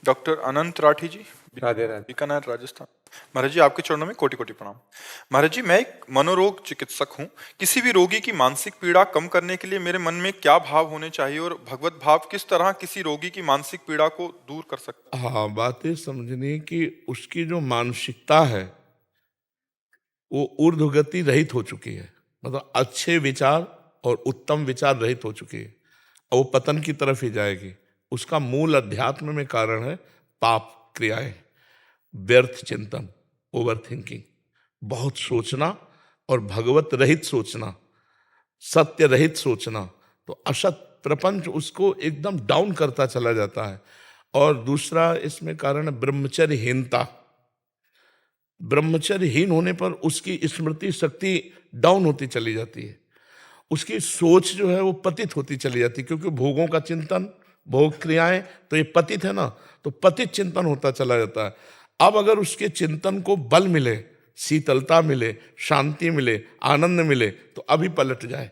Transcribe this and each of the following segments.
Doctor अनंत राठी जी, राधे राधे। बीकानेर, राजस्थान। महाराज जी, आपके चरणों में कोटि कोटि प्रणाम। महाराज जी, मैं एक मनोरोग चिकित्सक हूँ। किसी भी रोगी की मानसिक पीड़ा कम करने के लिए मेरे मन में क्या भाव होने चाहिए और भगवत भाव किस तरह किसी रोगी की मानसिक पीड़ा को दूर कर सकता हाँ, बात ये समझनी कि उसकी जो मानसिकता है वो ऊर्ध्वगति रहित हो चुकी है। मतलब अच्छे विचार और उत्तम विचार रहित हो चुकी है और वो पतन की तरफ ही जाएगी। उसका मूल अध्यात्म में कारण है पाप क्रियाएं, व्यर्थ चिंतन, ओवर थिंकिंग, बहुत सोचना और भगवत रहित सोचना, सत्य रहित सोचना। तो असत प्रपंच उसको एकदम डाउन करता चला जाता है। और दूसरा इसमें कारण है ब्रह्मचर्यहीनता। ब्रह्मचर्यहीन होने पर उसकी स्मृति शक्ति डाउन होती चली जाती है, उसकी सोच जो है वो पतित होती चली जाती है, क्योंकि भोगों का चिंतन, भोग क्रियाएं, तो ये पतित है ना, तो पतित चिंतन होता चला जाता है। अब अगर उसके चिंतन को बल मिले, शीतलता मिले, शांति मिले, आनंद मिले, तो अभी पलट जाए।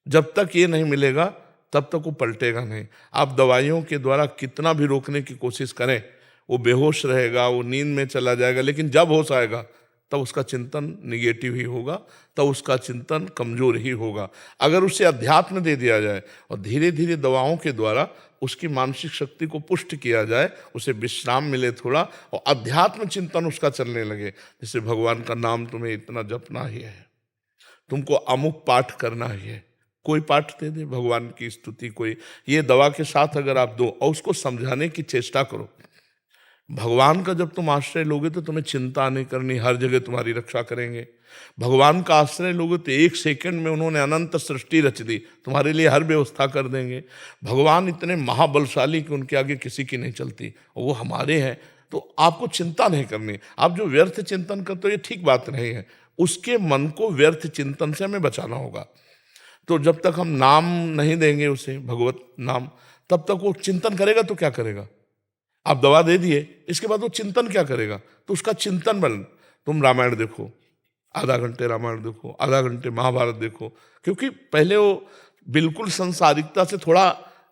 जब तक ये नहीं मिलेगा तब तक वो पलटेगा नहीं। आप दवाइयों के द्वारा कितना भी रोकने की कोशिश करें, वो बेहोश रहेगा, वो नींद में चला जाएगा, लेकिन जब होश आएगा तब उसका चिंतन निगेटिव ही होगा, तब उसका चिंतन कमजोर ही होगा। अगर उसे अध्यात्म दे दिया जाए और धीरे धीरे दवाओं के द्वारा उसकी मानसिक शक्ति को पुष्ट किया जाए, उसे विश्राम मिले थोड़ा और अध्यात्म चिंतन उसका चलने लगे, जैसे भगवान का नाम तुम्हें इतना जपना ही है, तुमको अमुक पाठ करना ही है, कोई पाठ दे दे भगवान की स्तुति, कोई ये दवा के साथ अगर आप दो और उसको समझाने की चेष्टा करो। भगवान का जब तुम आश्रय लोगे तो तुम्हें चिंता नहीं करनी, हर जगह तुम्हारी रक्षा करेंगे। भगवान का आश्रय लोगे तो एक सेकंड में उन्होंने अनंत सृष्टि रच दी, तुम्हारे लिए हर व्यवस्था कर देंगे। भगवान इतने महाबलशाली कि उनके आगे किसी की नहीं चलती, और वो हमारे हैं, तो आपको चिंता नहीं करनी। आप जो व्यर्थ चिंतन करते हो ये ठीक बात नहीं है, उसके मन को व्यर्थ चिंतन से हमें बचाना होगा। तो जब तक हम नाम नहीं देंगे उसे, भगवत नाम, तब तक वो चिंतन करेगा तो क्या करेगा। आप दवा दे दिए, इसके बाद वो चिंतन क्या करेगा, तो उसका चिंतन बल। तुम रामायण देखो, आधा घंटे रामायण देखो, आधा घंटे महाभारत देखो, क्योंकि पहले वो बिल्कुल संसारिकता से थोड़ा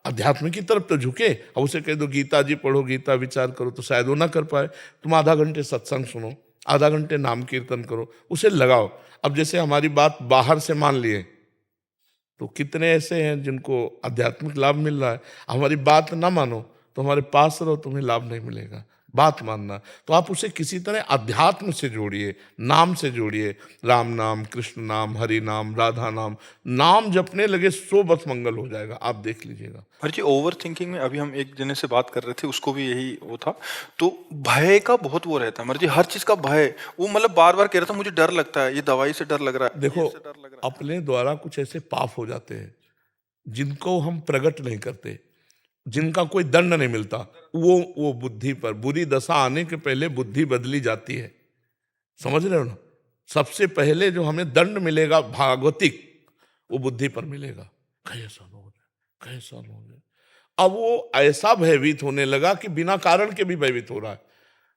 अध्यात्म की तरफ तो झुके। अब उसे कह दो गीता जी पढ़ो, गीता विचार करो, तो शायद वो ना कर पाए। तुम आधा घंटे सत्संग सुनो, आधा घंटे नाम कीर्तन करो, उसे लगाओ। अब जैसे हमारी बात बाहर से मान लिए, तो कितने ऐसे हैं जिनको आध्यात्मिक लाभ मिल रहा है। हमारी बात ना मानो तो हमारे पास रहो, तुम्हें लाभ नहीं मिलेगा। बात मानना, तो आप उसे किसी तरह अध्यात्म से जोड़िए, नाम से जोड़िए। राम नाम, कृष्ण नाम, हरि नाम, राधा नाम, नाम जपने लगे सो बस मंगल हो जाएगा, आप देख लीजिएगा। महाराज जी, ओवर थिंकिंग में अभी हम एक जने से बात कर रहे थे, उसको भी यही वो था। तो भय का बहुत वो रहता है महाराज जी, हर चीज का भय। वो मतलब बार बार कह रहा था मुझे डर लगता है, ये दवाई से डर लग रहा है, देखो, ये से डर लग रहा है। अपने द्वारा कुछ ऐसे पाप हो जाते हैं जिनको हम प्रकट नहीं करते, जिनका कोई दंड नहीं मिलता, वो बुद्धि पर, बुरी दशा आने के पहले बुद्धि बदली जाती है। समझ रहे हो ना। सबसे पहले जो हमें दंड मिलेगा भागवतिक, वो बुद्धि पर मिलेगा। कहीं ऐसा न हो जाए, कहीं ऐसा न हो जाए। अब वो ऐसा भयभीत होने लगा कि बिना कारण के भी भयभीत हो रहा है।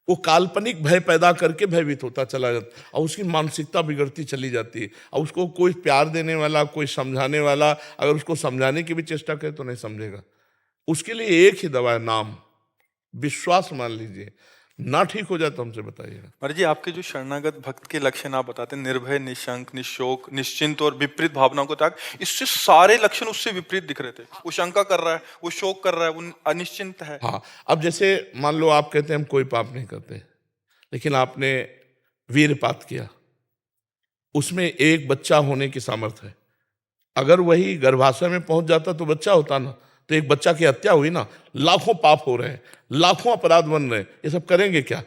वो काल्पनिक भय पैदा करके भयभीत होता चला जाता, और उसकी मानसिकता बिगड़ती चली जाती है। और उसको कोई प्यार देने वाला, कोई समझाने वाला, अगर उसको समझाने की भी चेष्टा करे तो नहीं समझेगा। उसके लिए एक ही दवा है, नाम, विश्वास मान लीजिए। ना ठीक हो जाए तो हमसे बताइएगा। महाराज जी, आपके जो शरणागत भक्त के लक्षण आप बताते हैं, निर्भय, निशंक, निशोक, निश्चिंत और विपरीत भावनाओं को त्याग, इससे सारे लक्षण उससे विपरीत दिख रहे थे। वो शंका कर रहा है, वो शोक कर रहा है, वो अनिश्चिंत है। हाँ, अब जैसे मान लो आप कहते हैं हम कोई पाप नहीं करते, लेकिन आपने वीरपात किया, उसमें एक बच्चा होने की सामर्थ्य है। अगर वही गर्भाशय में पहुंच जाता तो बच्चा होता ना, तो एक बच्चा की हत्या हुई ना। लाखों पाप हो रहे हैं, लाखों अपराध बन रहे हैं, ये सब करेंगे क्या,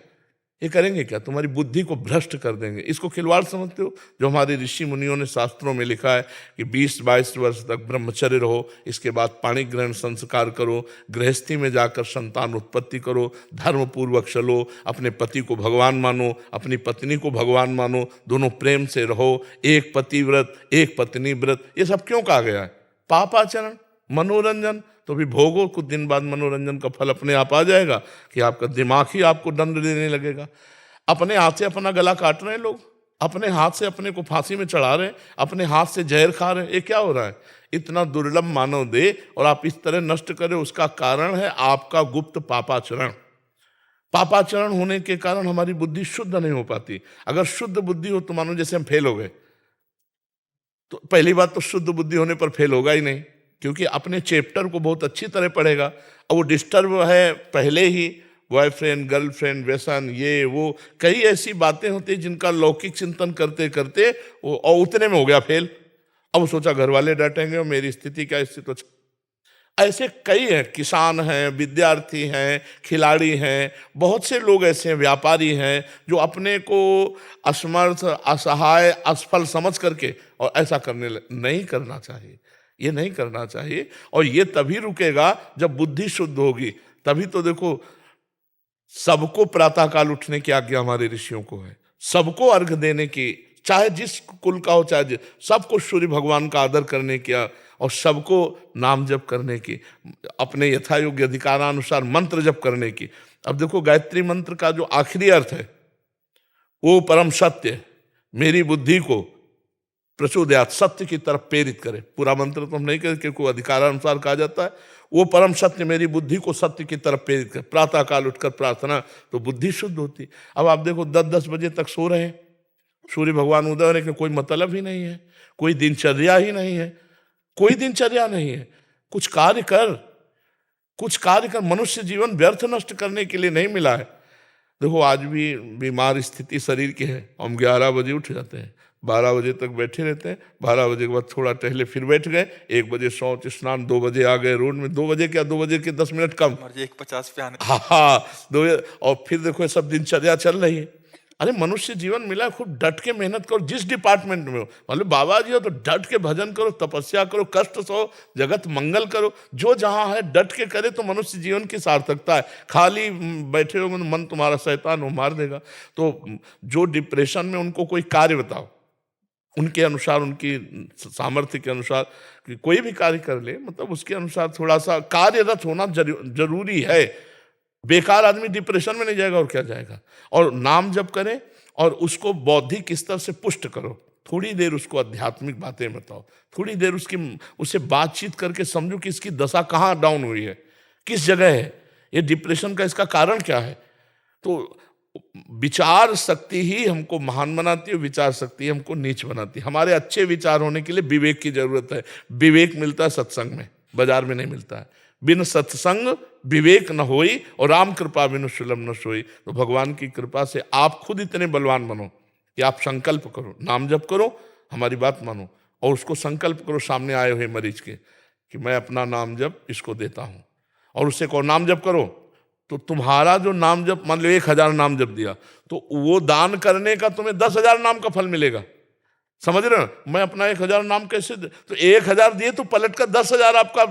ये करेंगे क्या, तुम्हारी बुद्धि को भ्रष्ट कर देंगे। इसको खिलवाड़ समझते हो। जो हमारे ऋषि मुनियों ने शास्त्रों में लिखा है कि 20-22 वर्ष तक ब्रह्मचर्य रहो, इसके बाद पाणी ग्रहण संस्कार करो, गृहस्थी में जाकर संतान उत्पत्ति करो, धर्म पूर्वक चलो, अपने पति को भगवान मानो, अपनी पत्नी को भगवान मानो, दोनों प्रेम से रहो, एक पति व्रत, एक पत्नी व्रत। ये सब क्यों कहा गया है। पापाचरण, मनोरंजन, तो भी भोगो, कुछ दिन बाद मनोरंजन का फल अपने आप आ जाएगा कि आपका दिमाग ही आपको दंड देने लगेगा। अपने हाथ से अपना गला काट रहे हैं लोग, अपने हाथ से अपने को फांसी में चढ़ा रहे हैं, अपने हाथ से जहर खा रहे हैं। ये क्या हो रहा है। इतना दुर्लभ मानव दे और आप इस तरह नष्ट करें, उसका कारण है आपका गुप्त पापाचरण। पापाचरण होने के कारण हमारी बुद्धि शुद्ध नहीं हो पाती। अगर शुद्ध बुद्धि हो तो मानो जैसे हम फेल हो गए, तो पहली बात तो शुद्ध बुद्धि होने पर फेल होगा ही नहीं, क्योंकि अपने चैप्टर को बहुत अच्छी तरह पढ़ेगा। और वो डिस्टर्ब है पहले ही, बॉयफ्रेंड गर्लफ्रेंड व्यसन ये वो कई ऐसी बातें होती हैं जिनका लौकिक चिंतन करते करते वो और उतने में हो गया फेल। अब वो सोचा घर वाले डांटेंगे और मेरी स्थिति क्या स्थिति। तो ऐसे कई हैं, किसान हैं, विद्यार्थी हैं, खिलाड़ी हैं, बहुत से लोग ऐसे हैं, व्यापारी हैं, जो अपने को असमर्थ असहाय असफल समझ करके और ऐसा नहीं करना चाहिए, ये नहीं करना चाहिए। और ये तभी रुकेगा जब बुद्धि शुद्ध होगी। तभी तो देखो सबको प्रातःकाल उठने की आज्ञा हमारे ऋषियों को है, सबको अर्घ देने की, चाहे जिस कुल का हो चाहे सबको सूर्य भगवान का आदर करने की और सबको नाम जप करने की, अपने यथायोग्य अधिकारानुसार मंत्र जप करने की। अब देखो गायत्री मंत्र का जो आखिरी अर्थ है वो परम सत्य मेरी बुद्धि को प्रचोदयात सत्य की तरफ प्रेरित करे। पूरा मंत्र तो हम नहीं करें क्योंकि अधिकारानुसार कहा जाता है। वो परम सत्य मेरी बुद्धि को सत्य की तरफ प्रेरित करे। प्रातःकाल उठकर प्रार्थना तो बुद्धि शुद्ध होती। अब आप देखो 10-10 बजे तक सो रहे हैं, सूर्य भगवान उदय होने का कोई मतलब ही नहीं है, कोई दिनचर्या ही नहीं है, कोई दिनचर्या नहीं है। कुछ कार्य कर, मनुष्य जीवन व्यर्थ नष्ट करने के लिए नहीं मिला है। देखो आज भी बीमार स्थिति शरीर की है, हम 11 बजे उठ जाते हैं, 12 बजे तक बैठे रहते हैं, 12 बजे के बाद थोड़ा टहले फिर बैठ गए, 1 बजे शौच स्नान, 2 बजे आ गए रोड में, 2 बजे क्या 2 बजे के 10 मिनट कम, 1:50 पे आने। हाँ 2, और फिर देखो ये सब दिनचर्या चल रही है। अरे मनुष्य जीवन मिला है, खूब डट के मेहनत करो जिस डिपार्टमेंट में हो। मतलब बाबा जी हो तो डट के भजन करो, तपस्या करो, कष्ट सहो, जगत मंगल करो, जो जहां है डट के करे तो मनुष्य जीवन की सार्थकता है। खाली बैठे हो मन तुम्हारा शैतान वो मार देगा। तो जो डिप्रेशन में उनको कोई कार्य बताओ, उनके अनुसार, उनकी सामर्थ्य के अनुसार कोई भी कार्य कर ले, मतलब उसके अनुसार थोड़ा सा कार्यरत होना जरूरी है। बेकार आदमी डिप्रेशन में नहीं जाएगा और क्या जाएगा। और नाम जप करें और उसको बौद्धिक स्तर से पुष्ट करो, थोड़ी देर उसको आध्यात्मिक बातें बताओ, थोड़ी देर उससे बातचीत करके समझो कि इसकी दशा कहाँ डाउन हुई है, किस जगह है, ये डिप्रेशन का इसका कारण क्या है। तो विचार शक्ति ही हमको महान बनाती है, विचार शक्ति हमको नीच बनाती है। हमारे अच्छे विचार होने के लिए विवेक की जरूरत है। विवेक मिलता है सत्संग में, बाजार में नहीं मिलता है। बिन सत्संग विवेक न होई और राम कृपा बिनु सुलभ न सोई। तो भगवान की कृपा से आप खुद इतने बलवान बनो कि आप संकल्प करो, नाम जप करो, हमारी बात मानो और उसको संकल्प करो सामने आए हुए मरीज के कि मैं अपना नाम जप इसको देता हूं। और उससे कहो नाम जप करो, तो तुम्हारा जो नाम जप, मान लो 1000 नाम जप दिया, तो वो दान करने का तुम्हें 10,000 नाम का फल मिलेगा। समझ रहे हो, मैं अपना 1000 नाम कैसे दे? तो 1000 दिए तो पलट कर 10,000 आपका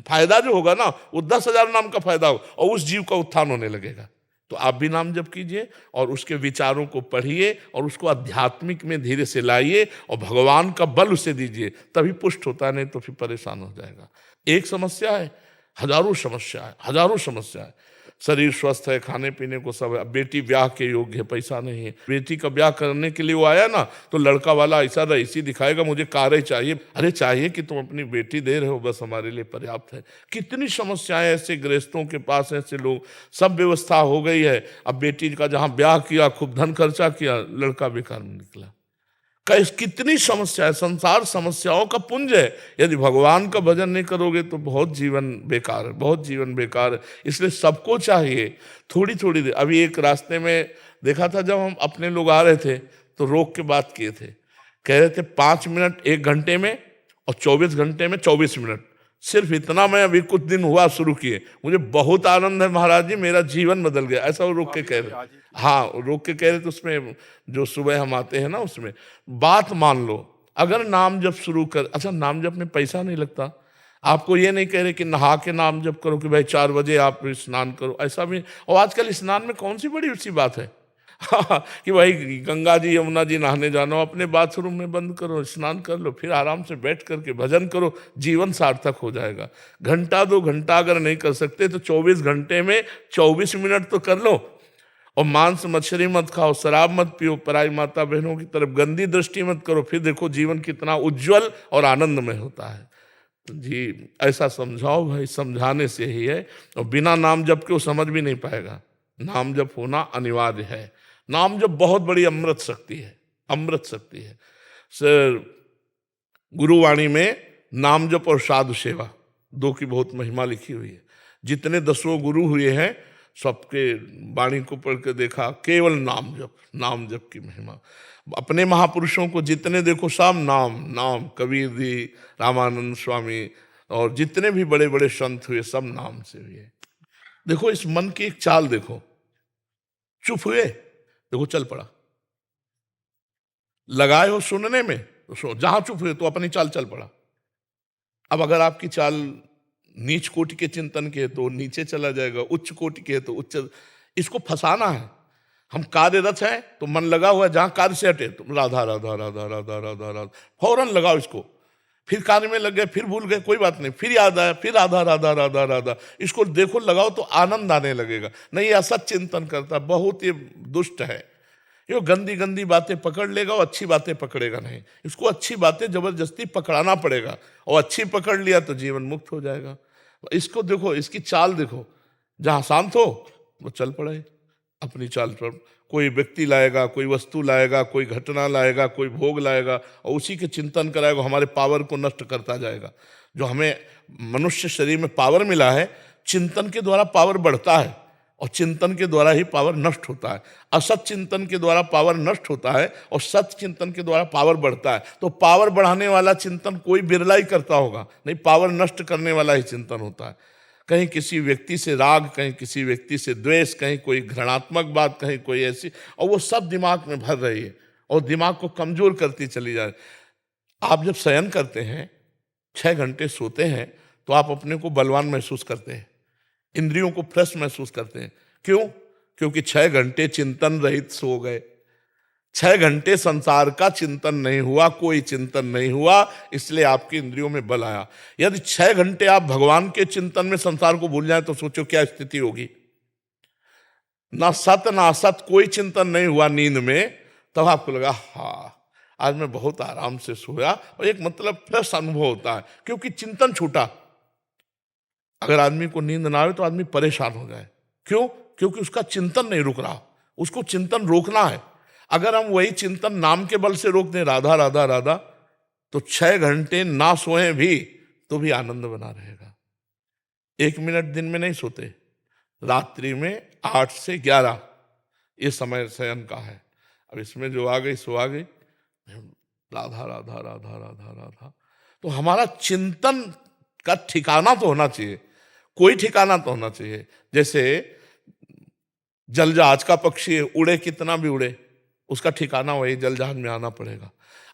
फायदा जो होगा ना, वो 10,000 नाम का फायदा होगा और उस जीव का उत्थान होने लगेगा। तो आप भी नाम जप कीजिए और उसके विचारों को पढ़िए और उसको आध्यात्मिक में धीरे से लाइए और भगवान का बल उसे दीजिए, तभी पुष्ट होता है, नहीं तो फिर परेशान हो जाएगा। एक समस्या है, हजारों समस्या है। शरीर स्वस्थ है, खाने पीने को सब है, बेटी ब्याह के योग्य है, पैसा नहीं है, बेटी का ब्याह करने के लिए वो आया ना, तो लड़का वाला ऐसा रईसी दिखाएगा मुझे कारें चाहिए। अरे चाहिए कि तुम अपनी बेटी दे रहे हो, बस हमारे लिए पर्याप्त है। कितनी समस्याएं ऐसे गृहस्थों के पास, ऐसे लोग, सब व्यवस्था हो गई है, अब बेटी का जहां ब्याह किया खूब धन खर्चा किया, लड़का बेकार में निकला। कितनी समस्या है, संसार समस्याओं का पुंज है। यदि भगवान का भजन नहीं करोगे तो बहुत जीवन बेकार है, बहुत जीवन बेकार है। इसलिए सबको चाहिए थोड़ी थोड़ी देर। अभी एक रास्ते में देखा था, जब हम अपने लोग आ रहे थे तो रोक के बात किए थे, कह रहे थे 5 मिनट 1 घंटे में और 24 घंटे में 24 मिनट। सिर्फ इतना मैं अभी कुछ दिन हुआ शुरू किए, मुझे बहुत आनंद है महाराज जी, मेरा जीवन बदल गया। ऐसा वो रोक के कह रहे, हाँ रोक के कह रहे। तो उसमें जो सुबह हम आते हैं ना, उसमें बात मान लो, अगर नाम जप शुरू कर, अच्छा नाम जप में पैसा नहीं लगता, आपको ये नहीं कह रहे कि नहा के नाम जप करो कि भाई 4 बजे आप स्नान करो, ऐसा भी। और आजकल स्नान में कौन सी बड़ी ऊंची बात है कि भाई गंगा जी यमुना जी नहाने जाना, अपने बाथरूम में बंद करो, स्नान कर लो, फिर आराम से बैठ करके भजन करो, जीवन सार्थक हो जाएगा। घंटा 2 घंटा अगर नहीं कर सकते तो 24 घंटे में 24 मिनट तो कर लो। और मांस मछली मत खाओ, शराब मत पियो, पराई माता बहनों की तरफ गंदी दृष्टि मत करो, फिर देखो जीवन कितना उज्जवल और आनंदमय होता है। तो जी ऐसा समझाओ भाई, समझाने से ही है। और बिना नाम जप के वो समझ भी नहीं पाएगा, नाम जप होना अनिवार्य है। नाम जप बहुत बड़ी अमृत शक्ति है, अमृत शक्ति है। सर गुरुवाणी में नाम जप और साधु सेवा दो की बहुत महिमा लिखी हुई है। जितने 10 गुरु हुए हैं सबके वाणी को पढ़ के देखा, केवल नाम जप की महिमा। अपने महापुरुषों को जितने देखो सब नाम नाम, कबीर जी, रामानंद स्वामी और जितने भी बड़े बड़े संत हुए सब नाम से हुए। देखो इस मन की एक चाल देखो, चुप हुए देखो चल पड़ा, लगाए हो सुनने में तो जहां चुप हुए तो अपनी चाल चल पड़ा। अब अगर आपकी चाल नीच कोटि के चिंतन के है तो नीचे चला जाएगा, उच्च कोटि के है तो उच्च। इसको फंसाना है। हम कार्यरत हैं तो मन लगा हुआ है, जहां कार्य से हटे तो राधा राधा राधा राधा राधा राधा फौरन लगाओ इसको। फिर कार्य में लग गए, फिर भूल गए, कोई बात नहीं, फिर याद आया, फिर राधा राधा राधा राधा। इसको देखो लगाओ तो आनंद आने लगेगा। नहीं, ये असत चिंतन करता, बहुत ये दुष्ट है। ये गंदी गंदी बातें पकड़ लेगा और अच्छी बातें पकड़ेगा नहीं। इसको अच्छी बातें जबरदस्ती पकड़ाना पड़ेगा, और अच्छी पकड़ लिया तो जीवन मुक्त हो जाएगा। इसको देखो, इसकी चाल देखो, जहां शांत हो वो चल पड़े अपनी चाल पर। कोई व्यक्ति लाएगा, कोई वस्तु लाएगा, कोई घटना लाएगा, कोई भोग लाएगा और उसी के चिंतन कराएगा, हमारे पावर को नष्ट करता जाएगा। जो हमें मनुष्य शरीर में पावर मिला है, चिंतन के द्वारा पावर बढ़ता है और चिंतन के द्वारा ही पावर नष्ट होता है। असत चिंतन के द्वारा पावर नष्ट होता है और सत चिंतन के द्वारा पावर बढ़ता है। तो पावर बढ़ाने वाला चिंतन कोई बिरला ही करता होगा, नहीं, पावर नष्ट करने वाला ही चिंतन होता है। कहीं किसी व्यक्ति से राग, कहीं किसी व्यक्ति से द्वेष, कहीं कोई घृणात्मक बात, कहीं कोई ऐसी, और वो सब दिमाग में भर रही है और दिमाग को कमजोर करती चली जा रही। आप जब शयन करते हैं, 6 घंटे सोते हैं, तो आप अपने को बलवान महसूस करते हैं, इंद्रियों को फ्रेश महसूस करते हैं। क्यों? क्योंकि 6 घंटे चिंतन रहित सो गए। 6 घंटे संसार का चिंतन नहीं हुआ, कोई चिंतन नहीं हुआ, इसलिए आपकी इंद्रियों में बल आया। यदि 6 घंटे आप भगवान के चिंतन में संसार को भूल जाए तो सोचो क्या स्थिति होगी। ना सत ना असत कोई चिंतन नहीं हुआ नींद में, तब आपको लगा हाँ आज मैं बहुत आराम से सोया, और एक मतलब फ्रेश अनुभव होता है, क्योंकि चिंतन छूटा। अगर आदमी को नींद ना आए तो आदमी परेशान हो जाए। क्यों? क्योंकि उसका चिंतन नहीं रुक रहा, उसको चिंतन रोकना है। अगर हम वही चिंतन नाम के बल से रोक दें, राधा राधा राधा, तो 6 घंटे ना सोए भी तो भी आनंद बना रहेगा। 1 मिनट दिन में नहीं सोते, रात्रि में 8 से 11 ये समय शयन का है। अब इसमें जो आ गई सो आ गई, राधा राधा राधा राधा राधा। तो हमारा चिंतन का ठिकाना तो होना चाहिए, कोई ठिकाना तो होना चाहिए। जैसे जल जहाज का पक्षी है, उड़े कितना भी उड़े, उसका ठिकाना वही जल जहाज में आना पड़ेगा।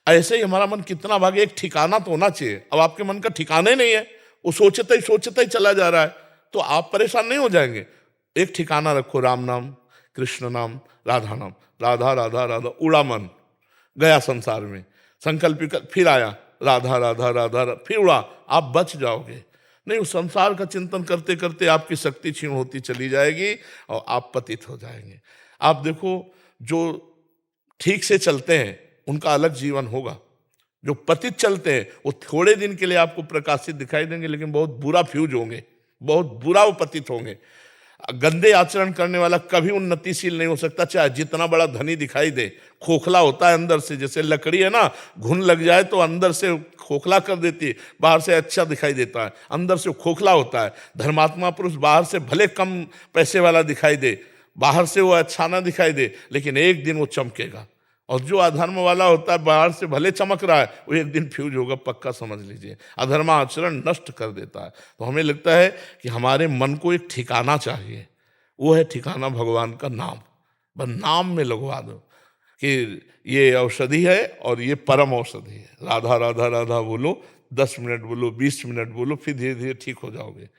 ऐसे ही हमारा मन कितना भागे, एक ठिकाना तो होना चाहिए। अब आपके मन का ठिकाना ही नहीं है, वो सोचता ही चला जा रहा है, तो आप परेशान नहीं हो जाएंगे। एक ठिकाना रखो, राम नाम, कृष्ण नाम, राधा नाम, राधा राधा राधा, उड़ा मन गया संसार में, संकल्प फिर आया राधा राधा राधा, फिर उड़ा, आप बच जाओगे। नहीं, उस संसार का चिंतन करते करते आपकी शक्ति क्षीण होती चली जाएगी और आप पतित हो जाएंगे। आप देखो, जो ठीक से चलते हैं उनका अलग जीवन होगा, जो पतित चलते हैं वो थोड़े दिन के लिए आपको प्रकाशित दिखाई देंगे, लेकिन बहुत बुरा फ्यूज होंगे, बहुत बुरा वो पतित होंगे। गंदे आचरण करने वाला कभी उन्नतिशील नहीं हो सकता, चाहे जितना बड़ा धनी दिखाई दे, खोखला होता है अंदर से। जैसे लकड़ी है ना, घुन लग जाए तो अंदर से खोखला कर देती है, बाहर से अच्छा दिखाई देता है, अंदर से खोखला होता है। धर्मात्मा पुरुष बाहर से भले कम पैसे वाला दिखाई दे, बाहर से वो अच्छा ना दिखाई दे, लेकिन एक दिन वो चमकेगा। और जो अधर्म वाला होता है, बाहर से भले चमक रहा है, वो एक दिन फ्यूज होगा, पक्का समझ लीजिए। अधर्म आचरण नष्ट कर देता है। तो हमें लगता है कि हमारे मन को एक ठिकाना चाहिए, वो है ठिकाना भगवान का नाम। बस नाम में लगवा दो कि ये औषधि है और ये परम औषधि है। राधा राधा राधा बोलो, 10 मिनट बोलो, 20 मिनट बोलो, फिर धीरे धीरे ठीक हो जाओगे।